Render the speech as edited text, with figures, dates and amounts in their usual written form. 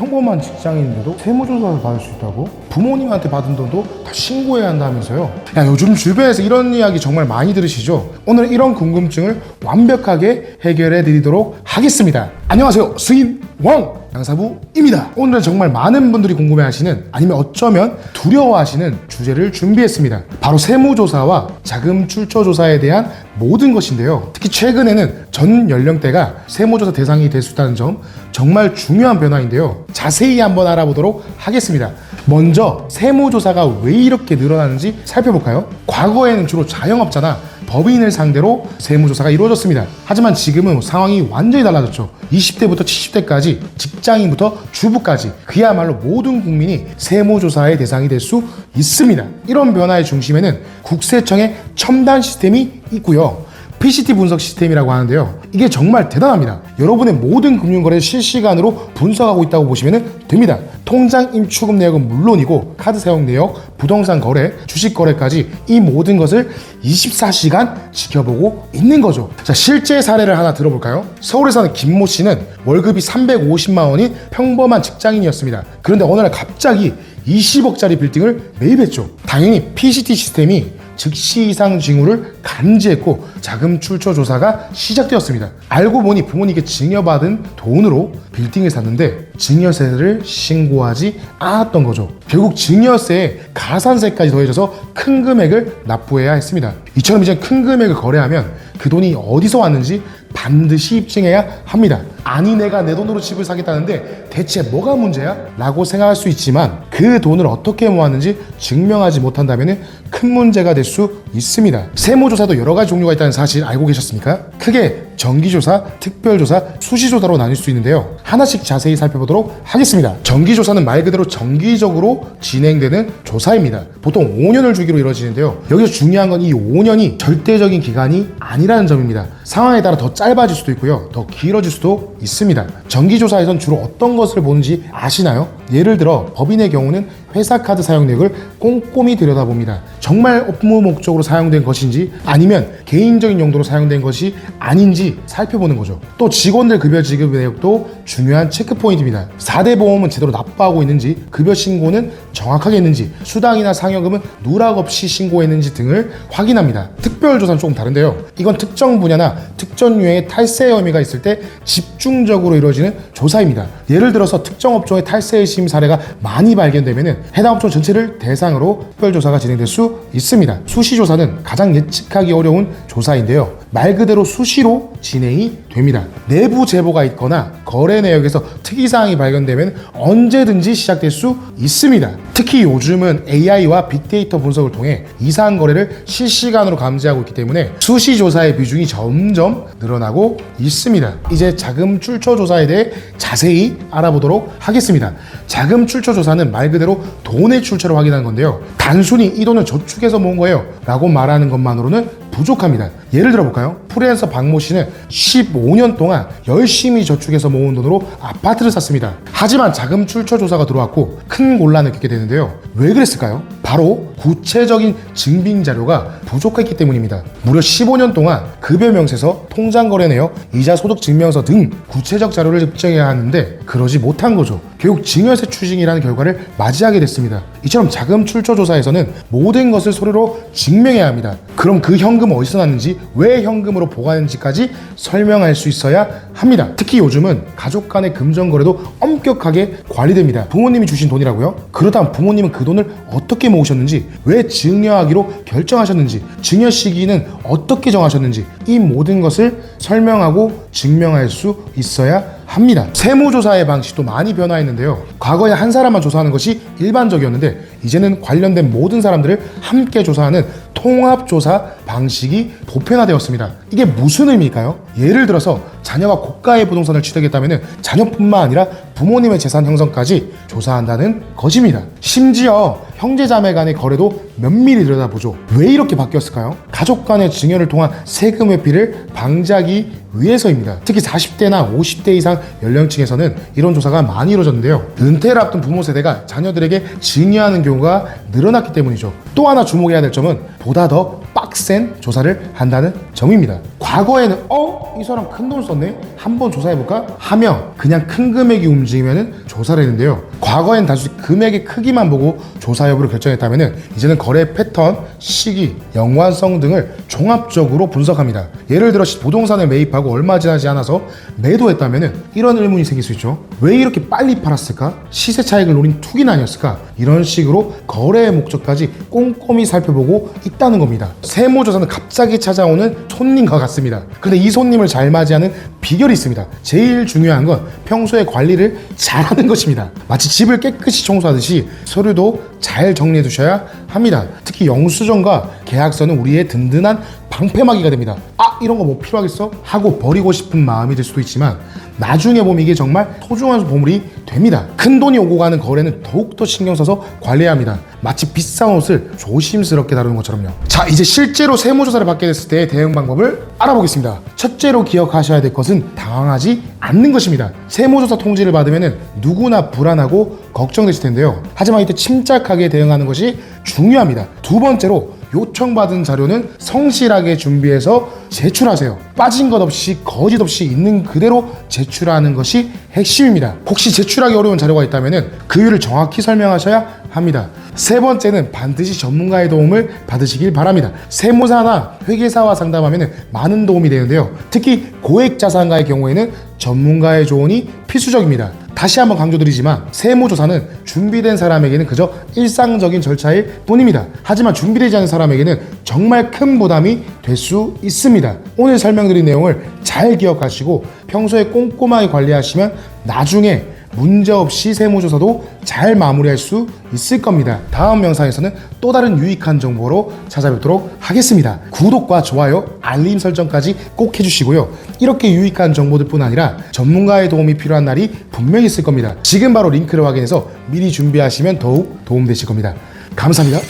평범한 직장인인데도 세무조사를 받을 수 있다고? 부모님한테 받은 돈도 다 신고해야 한다면서요? 야, 요즘 주변에서 이런 이야기 정말 많이 들으시죠? 오늘 이런 궁금증을 완벽하게 해결해 드리도록 하겠습니다. 안녕하세요, 스윗왕 양사부입니다. 오늘은 정말 많은 분들이 궁금해하시는, 아니면 어쩌면 두려워하시는 주제를 준비했습니다. 바로 세무조사와 자금 출처조사에 대한 모든 것인데요. 특히 최근에는 전 연령대가 세무조사 대상이 될 수 있다는 점, 정말 중요한 변화인데요. 자세히 한번 알아보도록 하겠습니다. 먼저 세무조사가 왜 이렇게 늘어나는지 살펴볼까요? 과거에는 주로 자영업자나 법인을 상대로 세무조사가 이루어졌습니다. 하지만 지금은 상황이 완전히 달라졌죠. 20대부터 70대까지, 직장인부터 주부까지, 그야말로 모든 국민이 세무조사의 대상이 될 수 있습니다. 이런 변화의 중심에는 국세청의 첨단 시스템이 있고요. PCT 분석 시스템이라고 하는데요. 이게 정말 대단합니다. 여러분의 모든 금융거래를 실시간으로 분석하고 있다고 보시면 됩니다. 통장 인출금 내역은 물론이고 카드 사용 내역, 부동산 거래, 주식 거래까지 이 모든 것을 24시간 지켜보고 있는 거죠. 자, 실제 사례를 하나 들어볼까요? 서울에 사는 김모 씨는 월급이 350만 원인 평범한 직장인이었습니다. 그런데 어느 날 갑자기 20억짜리 빌딩을 매입했죠. 당연히 PCT 시스템이 즉시 이상 징후를 감지했고 자금 출처 조사가 시작되었습니다. 알고 보니 부모님께 증여받은 돈으로 빌딩을 샀는데 증여세를 신고하지 않았던 거죠. 결국 증여세에 가산세까지 더해져서 큰 금액을 납부해야 했습니다. 이처럼 이제 큰 금액을 거래하면 그 돈이 어디서 왔는지 반드시 입증해야 합니다. 아니, 내가 내 돈으로 집을 사겠다는데 대체 뭐가 문제야? 라고 생각할 수 있지만 그 돈을 어떻게 모았는지 증명하지 못한다면 큰 문제가 될 수 있습니다. 세무조사도 여러 가지 종류가 있다는 사실 알고 계셨습니까? 크게 정기조사, 특별조사, 수시조사로 나뉠 수 있는데요. 하나씩 자세히 살펴보도록 하겠습니다. 정기조사는 말 그대로 정기적으로 진행되는 조사입니다. 보통 5년을 주기로 이루어지는데요. 여기서 중요한 건 이 5년이 절대적인 기간이 아니라는 점입니다. 상황에 따라 더 짧아질 수도 있고요. 더 길어질 수도 있습니다. 정기조사에선 주로 어떤 것을 보는지 아시나요? 예를 들어 법인의 경우는 회사 카드 사용 내역을 꼼꼼히 들여다봅니다. 정말 업무 목적으로 사용된 것인지 아니면 개인적인 용도로 사용된 것이 아닌지 살펴보는 거죠. 또 직원들 급여 지급 내역도 중요한 체크 포인트입니다. 4대 보험은 제대로 납부하고 있는지, 급여 신고는 정확하게 했는지, 수당이나 상여금은 누락 없이 신고했는지 등을 확인합니다. 특별조사는 조금 다른데요. 이건 특정 분야나 특정 유형의 탈세 혐의가 있을 때 집중적으로 이루어지는 조사입니다. 예를 들어서 특정 업종의 탈세 의심 사례가 많이 발견되면 해당 업종 전체를 대상으로 특별조사가 진행될 수 있습니다. 수시조사는 가장 예측하기 어려운 조사인데요. 말 그대로 수시로 진행이 됩니다. 내부 제보가 있거나 거래 내역에서 특이사항이 발견되면 언제든지 시작될 수 있습니다. 특히 요즘은 AI와 빅데이터 분석을 통해 이상 거래를 실시간으로 감지하고 있기 때문에 수시조사의 비중이 점점 늘어나고 있습니다. 이제 자금 출처 조사에 대해 자세히 알아보도록 하겠습니다. 자금 출처 조사는 말 그대로 돈의 출처를 확인하는 건데요. 단순히 이 돈을 저축해서 모은 거예요 라고 말하는 것만으로는 부족합니다. 예를 들어볼까요? 프리랜서 박모 씨는 15년 동안 열심히 저축해서 모은 돈으로 아파트를 샀습니다. 하지만 자금 출처 조사가 들어왔고 큰 곤란을 겪게 되는데요. 왜 그랬을까요? 바로 구체적인 증빙 자료가 부족했기 때문입니다. 무려 15년 동안 급여 명세서, 통장 거래 내역, 이자 소득 증명서 등 구체적 자료를 입증해야 하는데 그러지 못한 거죠. 결국 증여세 추징이라는 결과를 맞이하게 됐습니다. 이처럼 자금 출처 조사에서는 모든 것을 서류로 증명해야 합니다. 그럼 그 현금 어디서 났는지, 왜 현금으로 보관했는지까지 설명할 수 있어야 합니다. 특히 요즘은 가족 간의 금전 거래도 엄격하게 관리됩니다. 부모님이 주신 돈이라고요? 그렇다면 부모님은 그 돈을 어떻게 모으셨는지, 왜 증여하기로 결정하셨는지, 증여 시기는 어떻게 정하셨는지, 이 모든 것을 설명하고 증명할 수 있어야 합니다. 세무조사의 방식도 많이 변화했는데요. 과거에 한 사람만 조사하는 것이 일반적이었는데 이제는 관련된 모든 사람들을 함께 조사하는 통합조사 방식이 보편화되었습니다. 이게 무슨 의미일까요? 예를 들어서 자녀가 고가의 부동산을 취득했다면 자녀뿐만 아니라 부모님의 재산 형성까지 조사한다는 것입니다. 심지어 형제자매 간의 거래도 면밀히 들여다보죠. 왜 이렇게 바뀌었을까요? 가족 간의 증여를 통한 세금 회피를 방지하기 위해서입니다. 특히 40대나 50대 이상 연령층에서는 이런 조사가 많이 이루어졌는데요. 은퇴를 앞둔 부모 세대가 자녀들에게 증여하는 경우가 늘어났기 때문이죠. 또 하나 주목해야 될 점은 보다 더 빡센 조사를 한다는 점입니다. 과거에는 이 사람 큰 돈 썼네? 한번 조사해볼까? 하며 그냥 큰 금액이 움직이면 조사를 했는데요. 과거엔 단순히 금액의 크기만 보고 조사 여부를 결정했다면 이제는 거래 패턴, 시기, 연관성 등을 종합적으로 분석합니다. 예를 들어 부동산을 매입하고 얼마 지나지 않아서 매도했다면 이런 의문이 생길 수 있죠. 왜 이렇게 빨리 팔았을까? 시세 차익을 노린 투기는 아니었을까? 이런 식으로 거래의 목적까지 꼼꼼히 살펴보고 있다는 겁니다. 세무조사는 갑자기 찾아오는 손님과 같습니다. 그런데 이 손님을 잘 맞이하는 비결이 있습니다. 제일 중요한 건 평소에 관리를 잘하는 것입니다. 마치 집을 깨끗이 청소하듯이 서류도 잘 정리해 두셔야 합니다. 특히 영수증과 계약서는 우리의 든든한 방패막이가 됩니다. 이런 거 뭐 필요하겠어? 하고 버리고 싶은 마음이 들 수도 있지만 나중에 보면 이게 정말 소중한 보물이 됩니다. 큰 돈이 오고 가는 거래는 더욱더 신경 써서 관리해야 합니다. 마치 비싼 옷을 조심스럽게 다루는 것처럼요. 자, 이제 실제로 세무조사를 받게 됐을 때의 대응 방법을 알아보겠습니다. 첫째로 기억하셔야 될 것은 당황하지 않는 것입니다. 세무조사 통지를 받으면 누구나 불안하고 걱정되실 텐데요. 하지만 이때 침착하게 대응하는 것이 중요합니다. 두 번째로 요청받은 자료는 성실하게 준비해서 제출하세요. 빠진 것 없이 거짓 없이 있는 그대로 제출하는 것이 핵심입니다. 혹시 제출하기 어려운 자료가 있다면 그 이유를 정확히 설명하셔야 합니다. 세 번째는 반드시 전문가의 도움을 받으시길 바랍니다. 세무사나 회계사와 상담하면 많은 도움이 되는데요. 특히 고액 자산가의 경우에는 전문가의 조언이 필수적입니다. 다시 한번 강조드리지만 세무조사는 준비된 사람에게는 그저 일상적인 절차일 뿐입니다. 하지만 준비되지 않은 사람에게는 정말 큰 부담이 될 수 있습니다. 오늘 설명드린 내용을 잘 기억하시고 평소에 꼼꼼하게 관리하시면 나중에 문제없이 세무조사도 잘 마무리할 수 있을 겁니다. 다음 영상에서는 또 다른 유익한 정보로 찾아뵙도록 하겠습니다. 구독과 좋아요, 알림 설정까지 꼭 해주시고요. 이렇게 유익한 정보들 뿐 아니라 전문가의 도움이 필요한 날이 분명히 있을 겁니다. 지금 바로 링크를 확인해서 미리 준비하시면 더욱 도움되실 겁니다. 감사합니다.